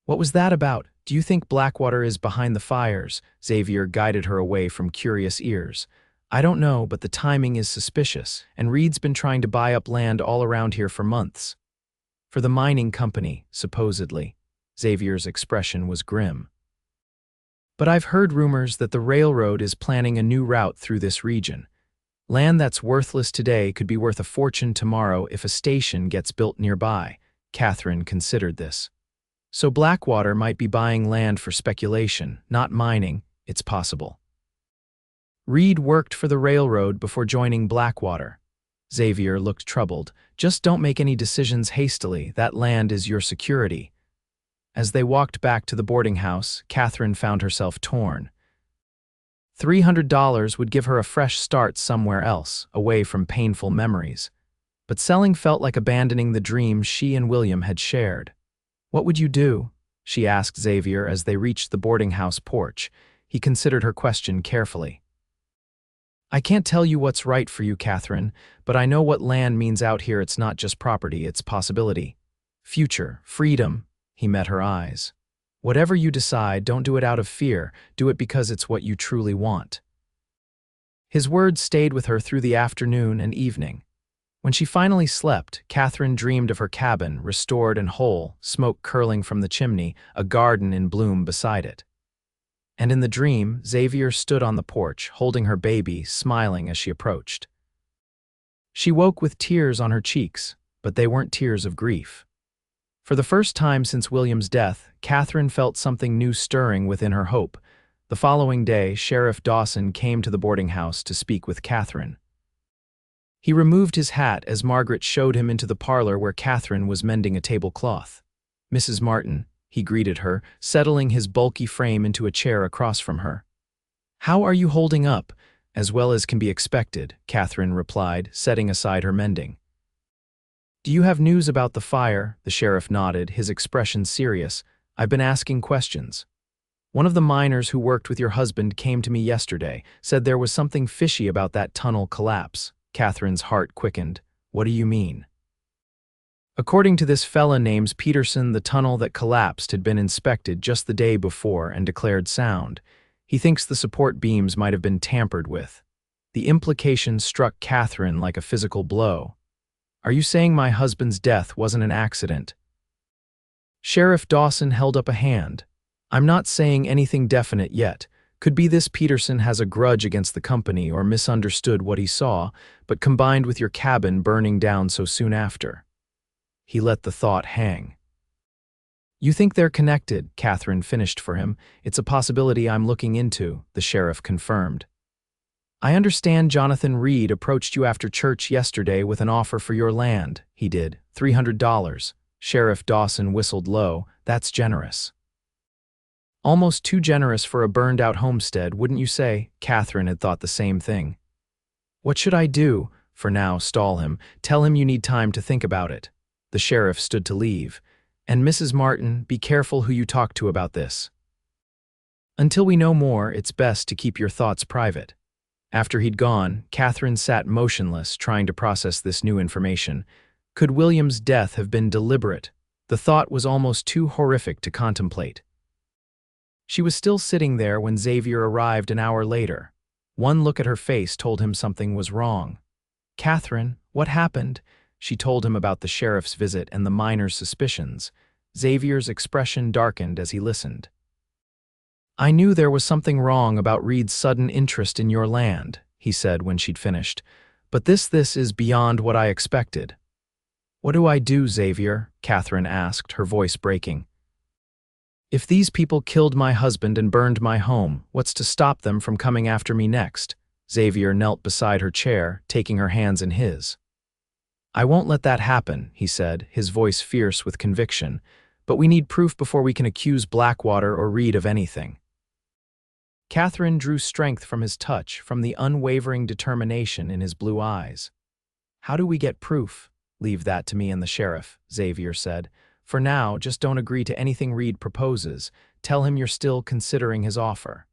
What was that about? Do you think Blackwater is behind the fires? Xavier guided her away from curious ears. I don't know, but the timing is suspicious, and Reed's been trying to buy up land all around here for months. For the mining company, supposedly. Xavier's expression was grim. But I've heard rumors that the railroad is planning a new route through this region. Land that's worthless today could be worth a fortune tomorrow if a station gets built nearby. Katherine considered this. So Blackwater might be buying land for speculation, not mining. It's possible. Reed worked for the railroad before joining Blackwater. Xavier looked troubled. Just don't make any decisions hastily. That land is your security. As they walked back to the boarding house, Katherine found herself torn. $300 would give her a fresh start somewhere else, away from painful memories. But selling felt like abandoning the dream she and William had shared. What would you do? She asked Xavier as they reached the boarding house porch. He considered her question carefully. I can't tell you what's right for you, Katherine, but I know what land means out here. It's not just property, it's possibility. Future, freedom. He met her eyes. Whatever you decide, don't do it out of fear. Do it because it's what you truly want. His words stayed with her through the afternoon and evening. When she finally slept, Katherine dreamed of her cabin, restored and whole, smoke curling from the chimney, a garden in bloom beside it. And in the dream, Xavier stood on the porch, holding her baby, smiling as she approached. She woke with tears on her cheeks, but they weren't tears of grief. For the first time since William's death, Katherine felt something new stirring within her hope. The following day, Sheriff Dawson came to the boarding house to speak with Katherine. He removed his hat as Margaret showed him into the parlor where Katherine was mending a tablecloth. Mrs. Martin, he greeted her, settling his bulky frame into a chair across from her. How are you holding up? As well as can be expected, Katherine replied, setting aside her mending. Do you have news about the fire? The sheriff nodded, his expression serious. I've been asking questions. One of the miners who worked with your husband came to me yesterday, said there was something fishy about that tunnel collapse. Katherine's heart quickened. What do you mean? According to this fella named Peterson, the tunnel that collapsed had been inspected just the day before and declared sound. He thinks the support beams might have been tampered with. The implication struck Katherine like a physical blow. Are you saying my husband's death wasn't an accident? Sheriff Dawson held up a hand. I'm not saying anything definite yet. Could be this Peterson has a grudge against the company or misunderstood what he saw, but combined with your cabin burning down so soon after. He let the thought hang. You think they're connected, Katherine finished for him. It's a possibility I'm looking into, the sheriff confirmed. I understand Jonathan Reed approached you after church yesterday with an offer for your land. He did. $300. Sheriff Dawson whistled low. That's generous. Almost too generous for a burned-out homestead, wouldn't you say? Katherine had thought the same thing. What should I do? For now, stall him. Tell him you need time to think about it. The sheriff stood to leave. And Mrs. Martin, be careful who you talk to about this. Until we know more, it's best to keep your thoughts private. After he'd gone, Katherine sat motionless, trying to process this new information. Could William's death have been deliberate? The thought was almost too horrific to contemplate. She was still sitting there when Xavier arrived an hour later. One look at her face told him something was wrong. Katherine, what happened? She told him about the sheriff's visit and the miner's suspicions. Xavier's expression darkened as he listened. I knew there was something wrong about Reed's sudden interest in your land, he said when she'd finished. But this is beyond what I expected. What do I do, Xavier? Katherine asked, her voice breaking. If these people killed my husband and burned my home, what's to stop them from coming after me next? Xavier knelt beside her chair, taking her hands in his. I won't let that happen, he said, his voice fierce with conviction. But we need proof before we can accuse Blackwater or Reed of anything. Katherine drew strength from his touch, from the unwavering determination in his blue eyes. How do we get proof? Leave that to me and the sheriff, Xavier said. For now, just don't agree to anything Reed proposes. Tell him you're still considering his offer."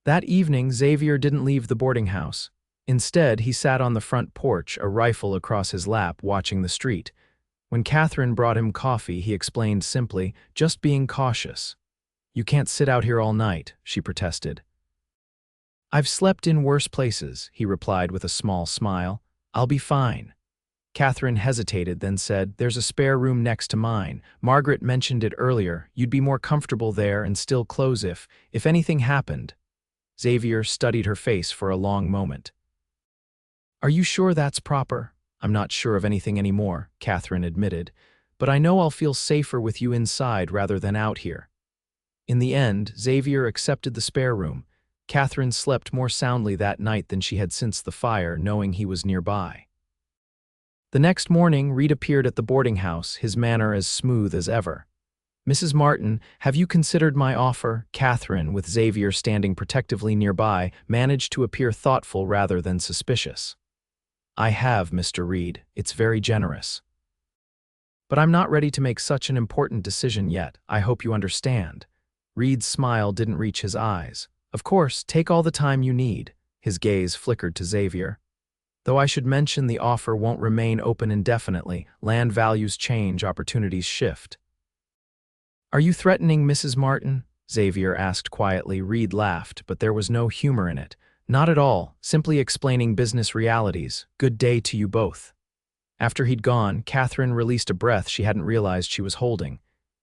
That evening, Xavier didn't leave the boarding house. Instead, he sat on the front porch, a rifle across his lap, watching the street. When Katherine brought him coffee, he explained simply, "Just being cautious." "You can't sit out here all night," she protested. "I've slept in worse places," he replied with a small smile. "I'll be fine." Katherine hesitated, then said, "There's a spare room next to mine. Margaret mentioned it earlier. You'd be more comfortable there and still close if anything happened." Xavier studied her face for a long moment. "Are you sure that's proper?" "I'm not sure of anything anymore," Katherine admitted, "but I know I'll feel safer with you inside rather than out here." In the end, Xavier accepted the spare room. Katherine slept more soundly that night than she had since the fire, knowing he was nearby. The next morning, Reed appeared at the boarding house, his manner as smooth as ever. "Mrs. Martin, have you considered my offer?" Katherine, with Xavier standing protectively nearby, managed to appear thoughtful rather than suspicious. "I have, Mr. Reed. It's very generous. But I'm not ready to make such an important decision yet. I hope you understand." Reed's smile didn't reach his eyes. "Of course, take all the time you need." His gaze flickered to Xavier. "Though I should mention the offer won't remain open indefinitely. Land values change, opportunities shift." "Are you threatening Mrs. Martin?" Xavier asked quietly. Reed laughed, but there was no humor in it. "Not at all, simply explaining business realities. Good day to you both." After he'd gone, Katherine released a breath she hadn't realized she was holding.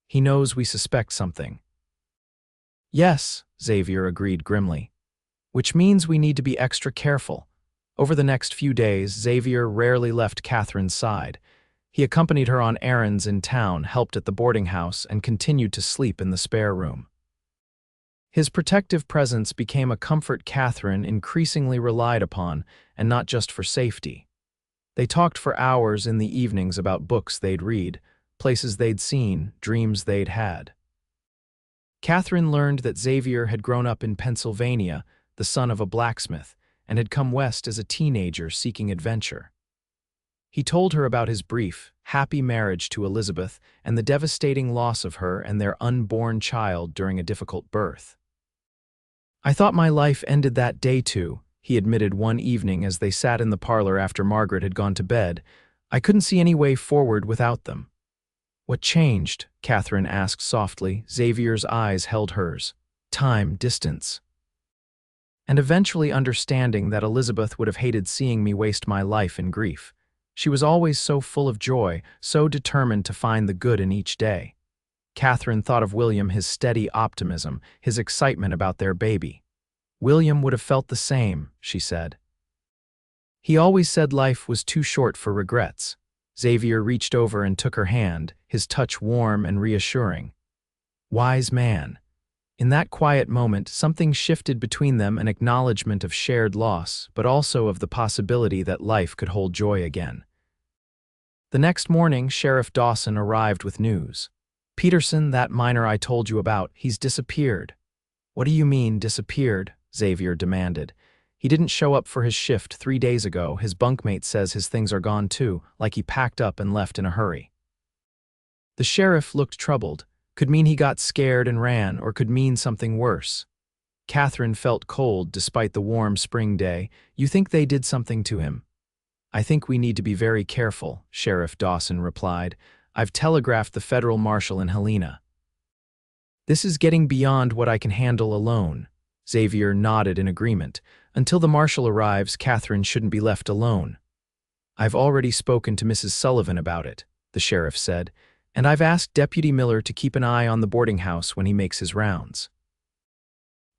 "He knows we suspect something." "Yes," Xavier agreed grimly. "Which means we need to be extra careful." Over the next few days, Xavier rarely left Katherine's side. He accompanied her on errands in town, helped at the boarding house, and continued to sleep in the spare room. His protective presence became a comfort Katherine increasingly relied upon, and not just for safety. They talked for hours in the evenings about books they'd read, places they'd seen, dreams they'd had. Katherine learned that Xavier had grown up in Pennsylvania, the son of a blacksmith, and had come west as a teenager seeking adventure. He told her about his brief, happy marriage to Elizabeth and the devastating loss of her and their unborn child during a difficult birth. "I thought my life ended that day too," he admitted one evening as they sat in the parlor after Margaret had gone to bed. "I couldn't see any way forward without them." "What changed?" Katherine asked softly. Xavier's eyes held hers. "Time, distance. And eventually understanding that Elizabeth would have hated seeing me waste my life in grief. She was always so full of joy, so determined to find the good in each day." Katherine thought of William, his steady optimism, his excitement about their baby. "William would have felt the same," she said. "He always said life was too short for regrets." Xavier reached over and took her hand, his touch warm and reassuring. Wise man. In that quiet moment, something shifted between them, an acknowledgement of shared loss, but also of the possibility that life could hold joy again. The next morning, Sheriff Dawson arrived with news. "Peterson, that miner I told you about, he's disappeared." "What do you mean, disappeared?" Xavier demanded. "He didn't show up for his shift 3 days ago. His bunkmate says his things are gone too, like he packed up and left in a hurry." The sheriff looked troubled. Could mean he got scared and ran, or could mean something worse. Katherine felt cold despite the warm spring day. "You think they did something to him?" "I think we need to be very careful," Sheriff Dawson replied. "I've telegraphed the federal marshal in Helena." "This is getting beyond what I can handle alone." Xavier nodded in agreement. "Until the marshal arrives, Katherine shouldn't be left alone." "I've already spoken to Mrs. Sullivan about it," the sheriff said, "and I've asked Deputy Miller to keep an eye on the boarding house when he makes his rounds."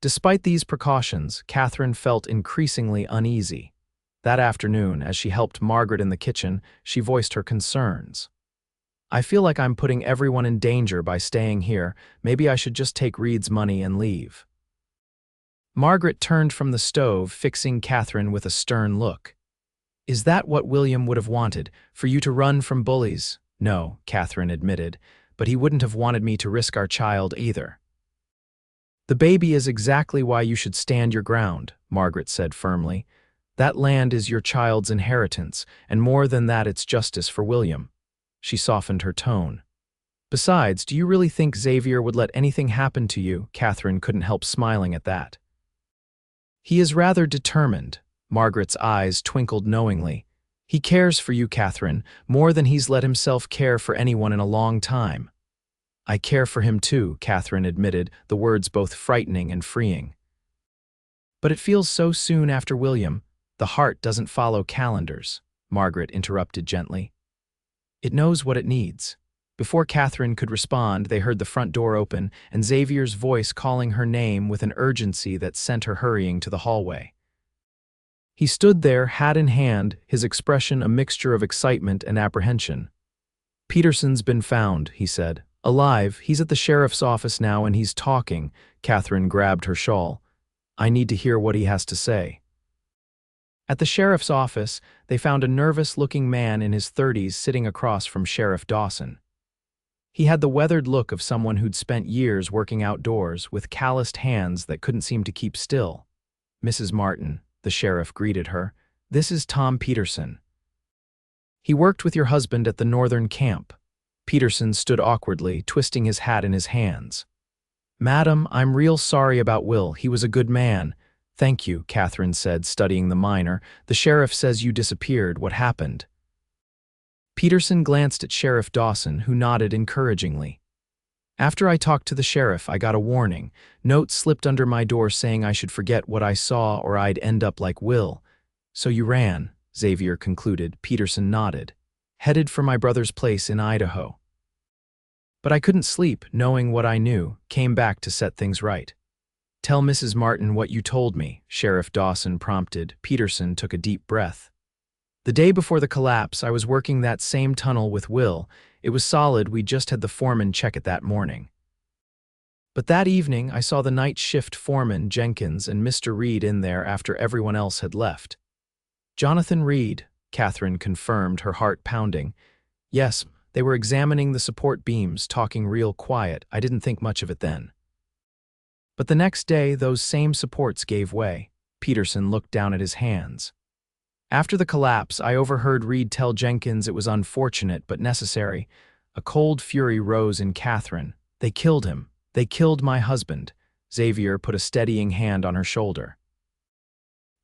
Despite these precautions, Katherine felt increasingly uneasy. That afternoon, as she helped Margaret in the kitchen, she voiced her concerns. "I feel like I'm putting everyone in danger by staying here. Maybe I should just take Reed's money and leave." Margaret turned from the stove, fixing Katherine with a stern look. "Is that what William would have wanted, for you to run from bullies?" "No," Katherine admitted, "but he wouldn't have wanted me to risk our child either." "The baby is exactly why you should stand your ground," Margaret said firmly. "That land is your child's inheritance, and more than that, it's justice for William." She softened her tone. Besides, do you really think Xavier would let anything happen to you? Katherine couldn't help smiling at that. He is rather determined. Margaret's eyes twinkled knowingly. He cares for you, Katherine, more than he's let himself care for anyone in a long time. I care for him too, Katherine admitted, the words both frightening and freeing. But it feels so soon after William. The heart doesn't follow calendars, Margaret interrupted gently. It knows what it needs. Before Katherine could respond, they heard the front door open and Xavier's voice calling her name with an urgency that sent her hurrying to the hallway. He stood there, hat in hand, his expression a mixture of excitement and apprehension. Peterson's been found, he said. Alive, he's at the sheriff's office now and he's talking. Katherine grabbed her shawl. I need to hear what he has to say. At the sheriff's office, they found a nervous-looking man in his 30s sitting across from Sheriff Dawson. He had the weathered look of someone who'd spent years working outdoors with calloused hands that couldn't seem to keep still. Mrs. Martin, the sheriff greeted her, this is Tom Peterson. He worked with your husband at the northern camp. Peterson stood awkwardly, twisting his hat in his hands. Madam, I'm real sorry about Will. He was a good man. Thank you, Katherine said, studying the minor. The sheriff says you disappeared. What happened? Peterson glanced at Sheriff Dawson, who nodded encouragingly. After I talked to the sheriff, I got a warning. Note slipped under my door saying I should forget what I saw or I'd end up like Will. So you ran, Xavier concluded. Peterson nodded. Headed for my brother's place in Idaho. But I couldn't sleep, knowing what I knew, came back to set things right. Tell Mrs. Martin what you told me, Sheriff Dawson prompted. Peterson took a deep breath. The day before the collapse, I was working that same tunnel with Will. It was solid, we just had the foreman check it that morning. But that evening, I saw the night shift foreman, Jenkins, and Mr. Reed in there after everyone else had left. Jonathan Reed, Katherine confirmed, her heart pounding. Yes, they were examining the support beams, talking real quiet. I didn't think much of it then. But the next day, those same supports gave way. Peterson looked down at his hands. After the collapse, I overheard Reed tell Jenkins it was unfortunate but necessary. A cold fury rose in Katherine. They killed him. They killed my husband. Xavier put a steadying hand on her shoulder.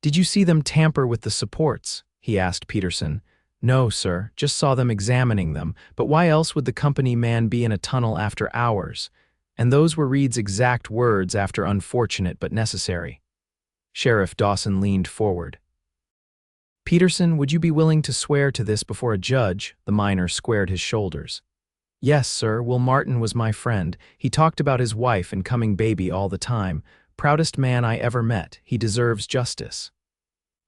Did you see them tamper with the supports? He asked Peterson. No, sir, just saw them examining them, but why else would the company man be in a tunnel after hours? And those were Reed's exact words after unfortunate but necessary. Sheriff Dawson leaned forward. Peterson, would you be willing to swear to this before a judge? The miner squared his shoulders. Yes, sir, Will Martin was my friend. He talked about his wife and coming baby all the time. Proudest man I ever met. He deserves justice.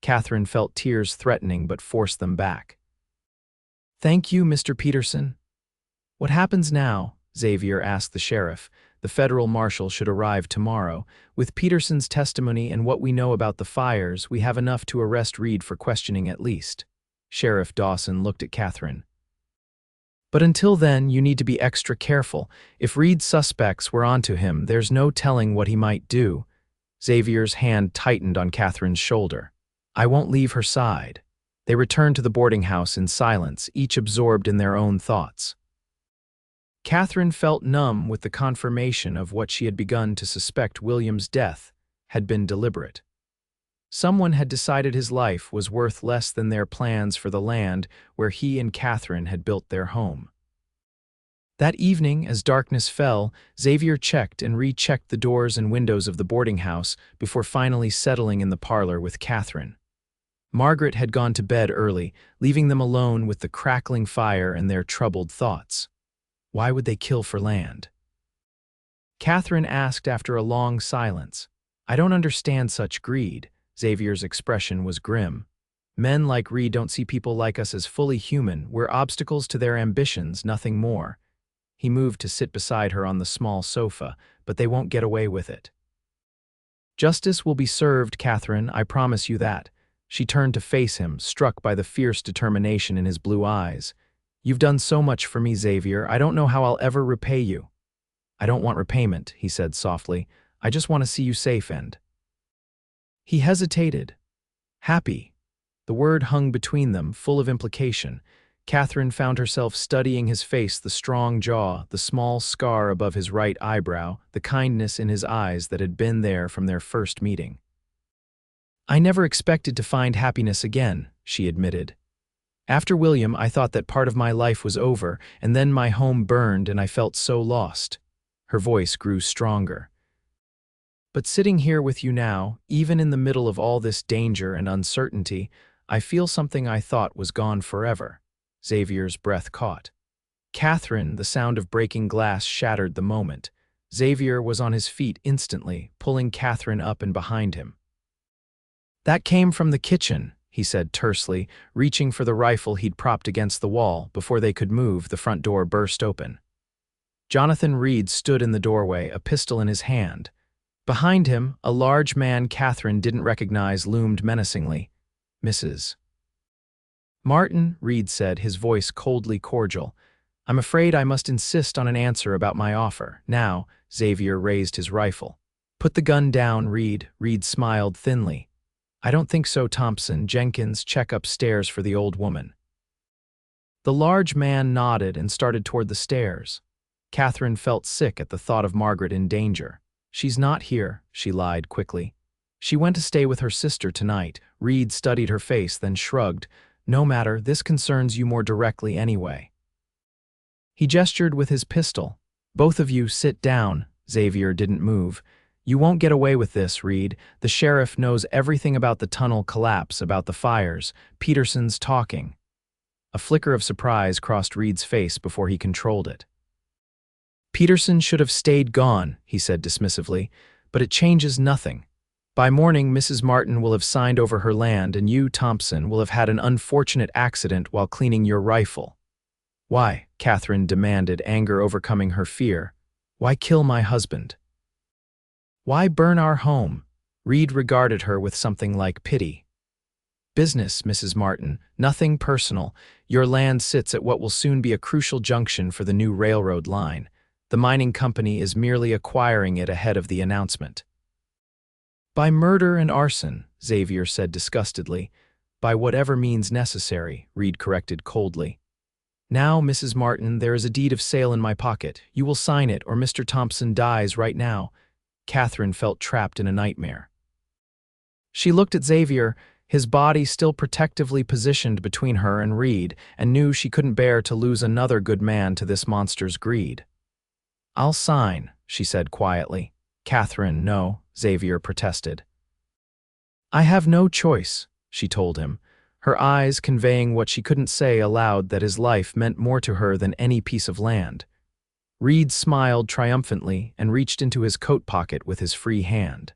Katherine felt tears threatening but forced them back. Thank you, Mr. Peterson. What happens now? Xavier asked the sheriff. The federal marshal should arrive tomorrow. With Peterson's testimony and what we know about the fires, we have enough to arrest Reed for questioning at least. Sheriff Dawson looked at Katherine. But until then, you need to be extra careful. If Reed's suspects were onto him, there's no telling what he might do. Xavier's hand tightened on Katherine's shoulder. I won't leave her side. They returned to the boarding house in silence, each absorbed in their own thoughts. Katherine felt numb with the confirmation of what she had begun to suspect. William's death had been deliberate. Someone had decided his life was worth less than their plans for the land where he and Katherine had built their home. That evening, as darkness fell, Xavier checked and rechecked the doors and windows of the boarding house before finally settling in the parlor with Katherine. Margaret had gone to bed early, leaving them alone with the crackling fire and their troubled thoughts. Why would they kill for land? Katherine asked after a long silence. I don't understand such greed. Xavier's expression was grim. Men like Reed don't see people like us as fully human. We're obstacles to their ambitions, nothing more. He moved to sit beside her on the small sofa, but they won't get away with it. Justice will be served, Katherine, I promise you that. She turned to face him, struck by the fierce determination in his blue eyes. You've done so much for me, Xavier. I don't know how I'll ever repay you. I don't want repayment, he said softly. I just want to see you safe and... He hesitated. Happy. The word hung between them, full of implication. Katherine found herself studying his face, the strong jaw, the small scar above his right eyebrow, the kindness in his eyes that had been there from their first meeting. "I never expected to find happiness again," she admitted. "After William, I thought that part of my life was over, and then my home burned and I felt so lost." Her voice grew stronger. "But sitting here with you now, even in the middle of all this danger and uncertainty, I feel something I thought was gone forever." Xavier's breath caught. "Katherine," the sound of breaking glass shattered the moment. Xavier was on his feet instantly, pulling Katherine up and behind him. "That came from the kitchen," he said tersely, reaching for the rifle he'd propped against the wall. Before they could move, the front door burst open. Jonathan Reed stood in the doorway, a pistol in his hand. Behind him, a large man Katherine didn't recognize loomed menacingly. "Mrs. Martin," Reed said, his voice coldly cordial. "I'm afraid I must insist on an answer about my offer." "Now," Xavier raised his rifle. "Put the gun down, Reed." Reed smiled thinly. "I don't think so, Thompson. Jenkins, check upstairs for the old woman." The large man nodded and started toward the stairs. Katherine felt sick at the thought of Margaret in danger. "She's not here," she lied quickly. "She went to stay with her sister tonight." Reed studied her face, then shrugged. "No matter, this concerns you more directly anyway." He gestured with his pistol. "Both of you sit down." Xavier didn't move. "You won't get away with this, Reed. The sheriff knows everything about the tunnel collapse, about the fires. Peterson's talking." A flicker of surprise crossed Reed's face before he controlled it. "Peterson should have stayed gone," he said dismissively, "but it changes nothing. By morning, Mrs. Martin will have signed over her land, and you, Thompson, will have had an unfortunate accident while cleaning your rifle." "Why?" Katherine demanded, anger overcoming her fear. "Why kill my husband? Why burn our home?" Reed regarded her with something like pity. "Business, Mrs. Martin, nothing personal. Your land sits at what will soon be a crucial junction for the new railroad line. The mining company is merely acquiring it ahead of the announcement." "By murder and arson," Xavier said disgustedly. "By whatever means necessary," Reed corrected coldly. "Now, Mrs. Martin, there is a deed of sale in my pocket. You will sign it, or Mr. Thompson dies right now." Katherine felt trapped in a nightmare. She looked at Xavier, his body still protectively positioned between her and Reed, and knew she couldn't bear to lose another good man to this monster's greed. "I'll sign," she said quietly. "Katherine, no," Xavier protested. "I have no choice," she told him, her eyes conveying what she couldn't say aloud, that his life meant more to her than any piece of land. Reed smiled triumphantly and reached into his coat pocket with his free hand.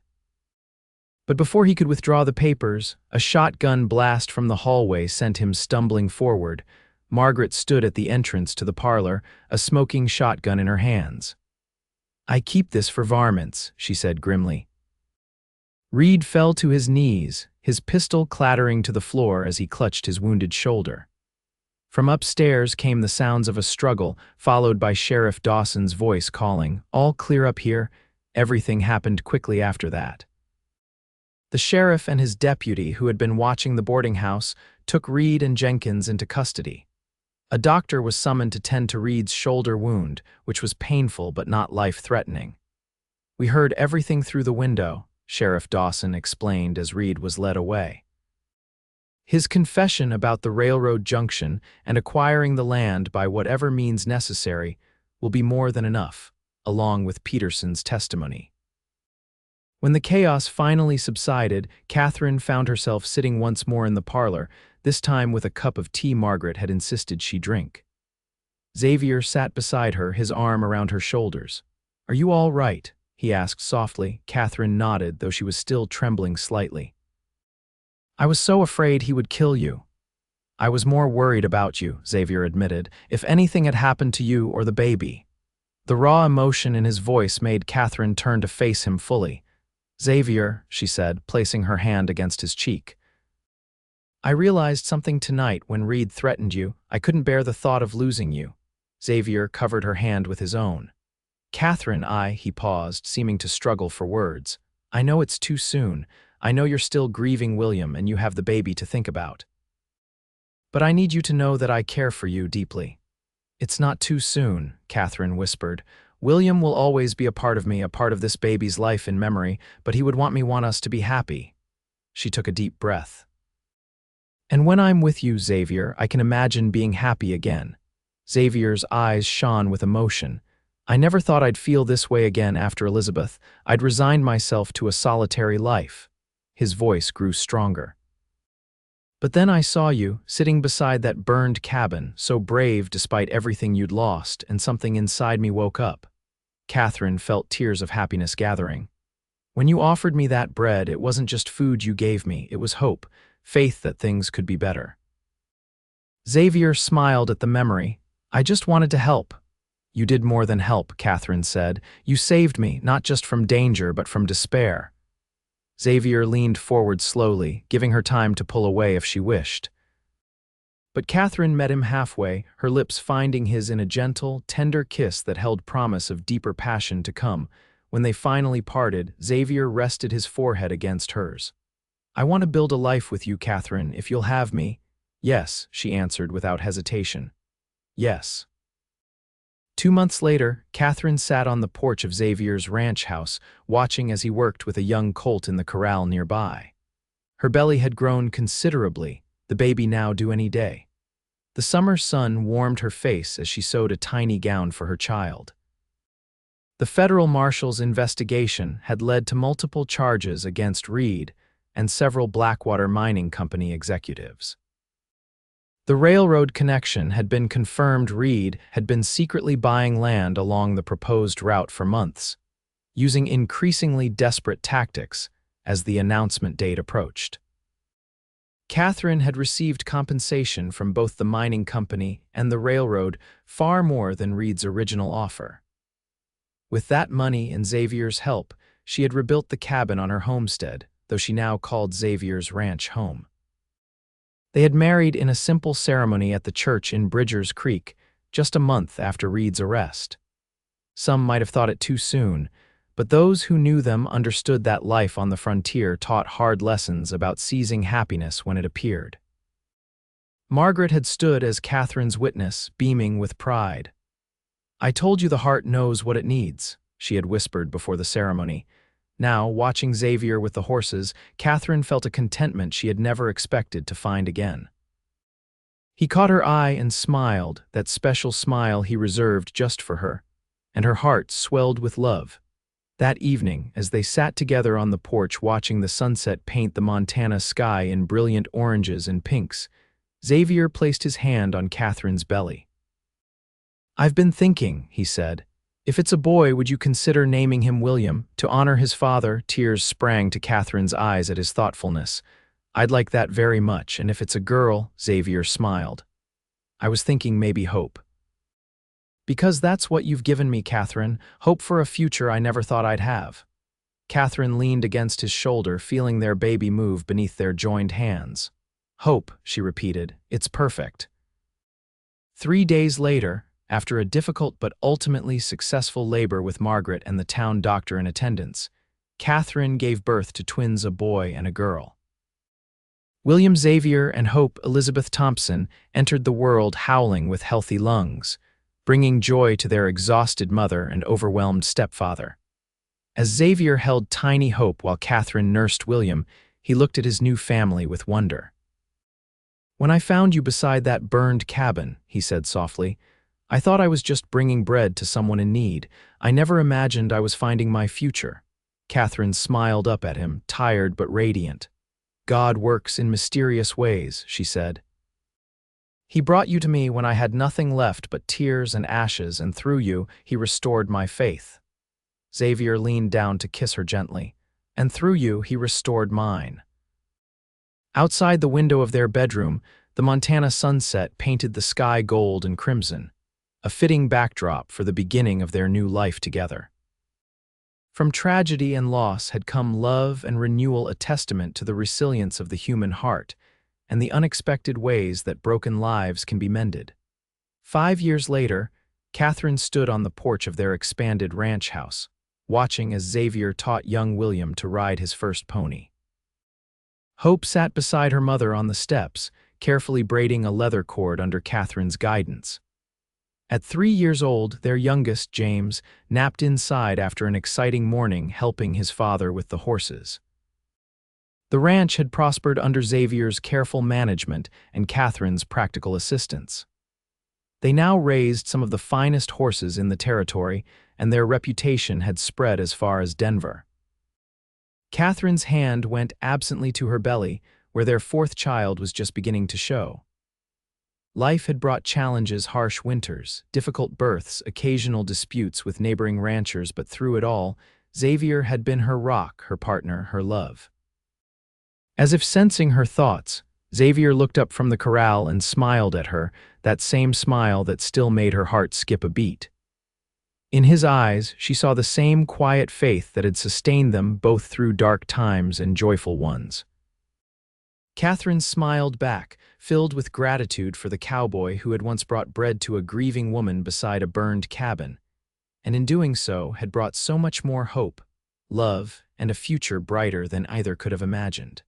But before he could withdraw the papers, a shotgun blast from the hallway sent him stumbling forward. Margaret stood at the entrance to the parlor, a smoking shotgun in her hands. "I keep this for varmints," she said grimly. Reed fell to his knees, his pistol clattering to the floor as he clutched his wounded shoulder. From upstairs came the sounds of a struggle, followed by Sheriff Dawson's voice calling, "All clear up here." Everything happened quickly after that. The sheriff and his deputy, who had been watching the boarding house, took Reed and Jenkins into custody. A doctor was summoned to tend to Reed's shoulder wound, which was painful but not life-threatening. "We heard everything through the window," Sheriff Dawson explained as Reed was led away. His confession about the railroad junction and acquiring the land by whatever means necessary will be more than enough, along with Peterson's testimony. When the chaos finally subsided, Katherine found herself sitting once more in the parlor, this time with a cup of tea Margaret had insisted she drink. Xavier sat beside her, his arm around her shoulders. "Are you all right?" he asked softly. Katherine nodded, though she was still trembling slightly. "I was so afraid he would kill you." "I was more worried about you," Xavier admitted, "if anything had happened to you or the baby." The raw emotion in his voice made Katherine turn to face him fully. "Xavier," she said, placing her hand against his cheek. "I realized something tonight when Reed threatened you. I couldn't bear the thought of losing you." Xavier covered her hand with his own. "Katherine, he paused, seeming to struggle for words. "I know it's too soon. I know you're still grieving William and you have the baby to think about. but I need you to know that I care for you deeply." "It's not too soon," Katherine whispered. "William will always be a part of me, a part of this baby's life in memory, but he would want us to be happy." She took a deep breath. "And when I'm with you, Xavier, I can imagine being happy again." Xavier's eyes shone with emotion. "I never thought I'd feel this way again after Elizabeth. I'd resigned myself to a solitary life." His voice grew stronger. "But then I saw you, sitting beside that burned cabin, so brave despite everything you'd lost, and something inside me woke up." Katherine felt tears of happiness gathering. "When you offered me that bread, it wasn't just food you gave me, it was hope, faith that things could be better." Xavier smiled at the memory. "I just wanted to help." "You did more than help," Katherine said. "You saved me, not just from danger, but from despair." Xavier leaned forward slowly, giving her time to pull away if she wished. But Katherine met him halfway, her lips finding his in a gentle, tender kiss that held promise of deeper passion to come. When they finally parted, Xavier rested his forehead against hers. "I want to build a life with you, Katherine, if you'll have me." "Yes," she answered without hesitation. "Yes." 2 months later, Katherine sat on the porch of Xavier's ranch house, watching as he worked with a young colt in the corral nearby. Her belly had grown considerably, the baby now due any day. The summer sun warmed her face as she sewed a tiny gown for her child. The federal marshal's investigation had led to multiple charges against Reed and several Blackwater Mining Company executives. The railroad connection had been confirmed. Reed had been secretly buying land along the proposed route for months, using increasingly desperate tactics as the announcement date approached. Katherine had received compensation from both the mining company and the railroad, far more than Reed's original offer. With that money and Xavier's help, she had rebuilt the cabin on her homestead, though she now called Xavier's ranch home. They had married in a simple ceremony at the church in Bridgers Creek, just a month after Reed's arrest. Some might have thought it too soon, but those who knew them understood that life on the frontier taught hard lessons about seizing happiness when it appeared. Margaret had stood as Katherine's witness, beaming with pride. "I told you the heart knows what it needs," she had whispered before the ceremony. Now, watching Xavier with the horses, Katherine felt a contentment she had never expected to find again. He caught her eye and smiled, that special smile he reserved just for her, and her heart swelled with love. That evening, as they sat together on the porch watching the sunset paint the Montana sky in brilliant oranges and pinks, Xavier placed his hand on Katherine's belly. "I've been thinking," he said. "If it's a boy, would you consider naming him William, to honor his father?" Tears sprang to Katherine's eyes at his thoughtfulness. "I'd like that very much, and if it's a girl," Xavier smiled. "I was thinking maybe Hope." "Because that's what you've given me, Katherine, hope for a future I never thought I'd have." Katherine leaned against his shoulder, feeling their baby move beneath their joined hands. "Hope," she repeated, "it's perfect." 3 days later, after a difficult but ultimately successful labor with Margaret and the town doctor in attendance, Katherine gave birth to twins, a boy and a girl. William Xavier and Hope Elizabeth Thompson entered the world howling with healthy lungs, bringing joy to their exhausted mother and overwhelmed stepfather. As Xavier held tiny Hope while Katherine nursed William, he looked at his new family with wonder. "When I found you beside that burned cabin," he said softly, "I thought I was just bringing bread to someone in need. I never imagined I was finding my future." Katherine smiled up at him, tired but radiant. "God works in mysterious ways," she said. "He brought you to me when I had nothing left but tears and ashes, and through you, he restored my faith." Xavier leaned down to kiss her gently. "And through you, he restored mine." Outside the window of their bedroom, the Montana sunset painted the sky gold and crimson, a fitting backdrop for the beginning of their new life together. From tragedy and loss had come love and renewal, a testament to the resilience of the human heart and the unexpected ways that broken lives can be mended. 5 years later, Katherine stood on the porch of their expanded ranch house, watching as Xavier taught young William to ride his first pony. Hope sat beside her mother on the steps, carefully braiding a leather cord under Catherine's guidance. At 3 years old, their youngest, James, napped inside after an exciting morning helping his father with the horses. The ranch had prospered under Xavier's careful management and Catherine's practical assistance. They now raised some of the finest horses in the territory, and their reputation had spread as far as Denver. Catherine's hand went absently to her belly, where their fourth child was just beginning to show. Life had brought challenges, harsh winters, difficult births, occasional disputes with neighboring ranchers, but through it all, Xavier had been her rock, her partner, her love. As if sensing her thoughts, Xavier looked up from the corral and smiled at her, that same smile that still made her heart skip a beat. In his eyes, she saw the same quiet faith that had sustained them both through dark times and joyful ones. Katherine smiled back, filled with gratitude for the cowboy who had once brought bread to a grieving woman beside a burned cabin, and in doing so had brought so much more hope, love, and a future brighter than either could have imagined.